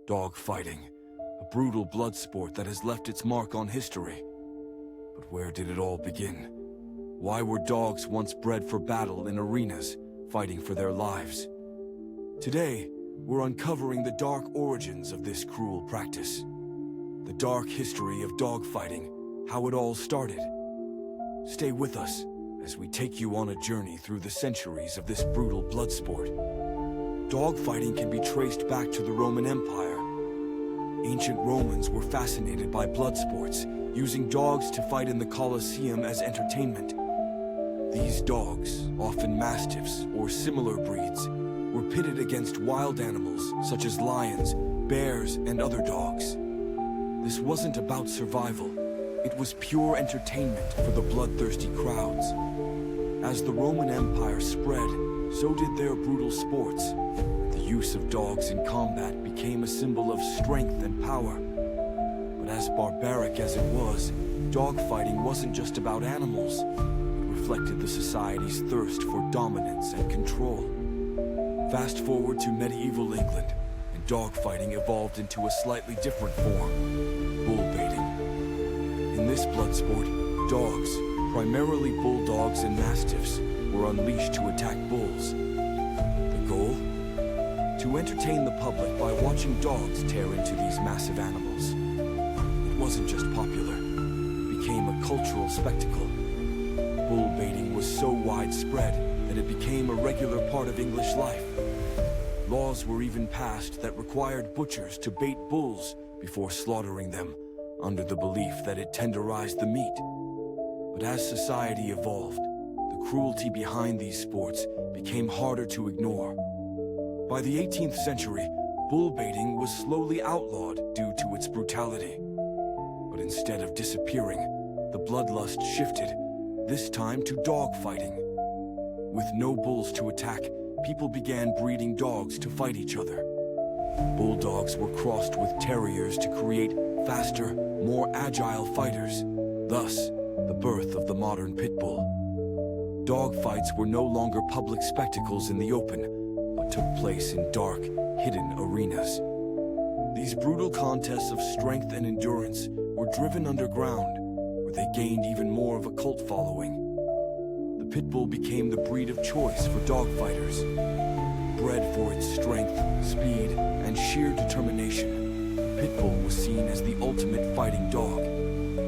Dog fighting, a brutal blood sport that has left its mark on history. But where did it all begin? Why were dogs once bred for battle in arenas, fighting for their lives? Today, we're uncovering the dark origins of this cruel practice. The dark history of dog fighting, how it all started. Stay with us as we take you on a journey through the centuries of this brutal blood sport. Dog fighting can be traced back to the Roman Empire. Ancient Romans were fascinated by blood sports, using dogs to fight in the Colosseum as entertainment. These dogs, often mastiffs or similar breeds, were pitted against wild animals such as lions, bears, and other dogs. This wasn't about survival. It was pure entertainment for the bloodthirsty crowds. As the Roman Empire spread, so did their brutal sports. The use of dogs in combat became a symbol of strength and power. But as barbaric as it was, dogfighting wasn't just about animals. It reflected the society's thirst for dominance and control. Fast forward to medieval England, and dogfighting evolved into a slightly different form: bull baiting. In this blood sport, dogs, primarily bulldogs and mastiffs, were unleashed to attack bulls. The goal? To entertain the public by watching dogs tear into these massive animals. It wasn't just popular, it became a cultural spectacle. Bull baiting was so widespread that it became a regular part of English life. Laws were even passed that required butchers to bait bulls before slaughtering them, under the belief that it tenderized the meat. But as society evolved, the cruelty behind these sports became harder to ignore. By the 18th century, bull baiting was slowly outlawed due to its brutality. But instead of disappearing, the bloodlust shifted, this time to dog fighting. With no bulls to attack, people began breeding dogs to fight each other. Bulldogs were crossed with terriers to create faster, more agile fighters, thus, the birth of the modern Pitbull. Dog fights were no longer public spectacles in the open, but took place in dark, hidden arenas. These brutal contests of strength and endurance were driven underground, where they gained even more of a cult following. The Pitbull became the breed of choice for dog fighters. Bred for its strength, speed, and sheer determination, Pitbull was seen as the ultimate fighting dog.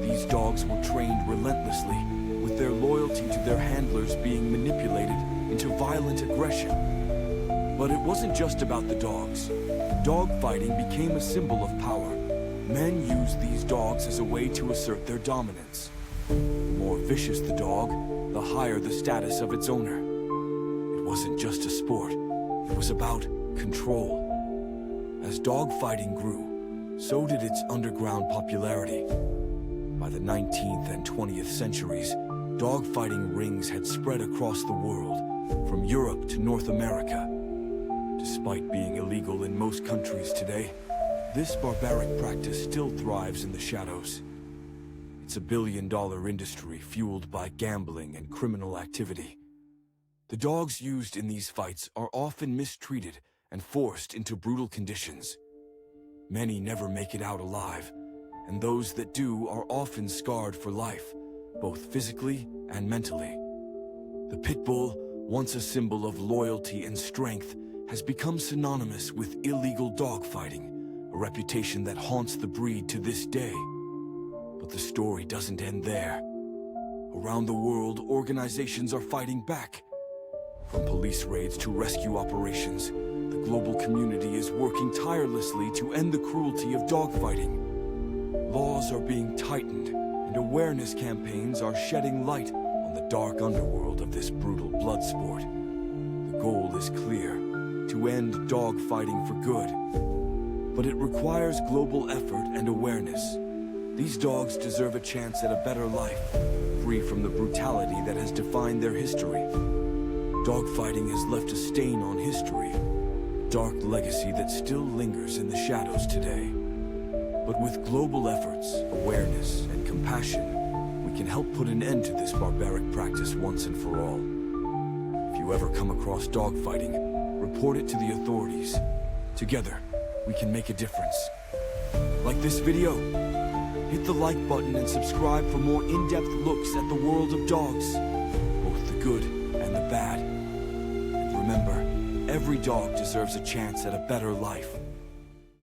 These dogs were trained relentlessly, with their loyalty to their handlers being manipulated into violent aggression. But it wasn't just about the dogs. Dog fighting became a symbol of power. Men used these dogs as a way to assert their dominance. The more vicious the dog, the higher the status of its owner. It wasn't just a sport, it was about control. As dog fighting grew, so did its underground popularity. By the 19th and 20th centuries, dogfighting rings had spread across the world, from Europe to North America. Despite being illegal in most countries today, this barbaric practice still thrives in the shadows. It's a billion-dollar industry fueled by gambling and criminal activity. The dogs used in these fights are often mistreated and forced into brutal conditions. Many never make it out alive, and those that do are often scarred for life, both physically and mentally. The Pitbull, once a symbol of loyalty and strength, has become synonymous with illegal dogfighting, a reputation that haunts the breed to this day. But the story doesn't end there. Around the world, organizations are fighting back. From police raids to rescue operations, the global community is working tirelessly to end the cruelty of dogfighting. Laws are being tightened, and awareness campaigns are shedding light on the dark underworld of this brutal blood sport. The goal is clear: to end dog fighting for good. But it requires global effort and awareness. These dogs deserve a chance at a better life, free from the brutality that has defined their history. Dogfighting has left a stain on history, a dark legacy that still lingers in the shadows today. But with global efforts, awareness, and compassion, we can help put an end to this barbaric practice once and for all. If you ever come across dogfighting, report it to the authorities. Together, we can make a difference. Like this video? Hit the like button and subscribe for more in-depth looks at the world of dogs, both the good and the bad. And remember, every dog deserves a chance at a better life.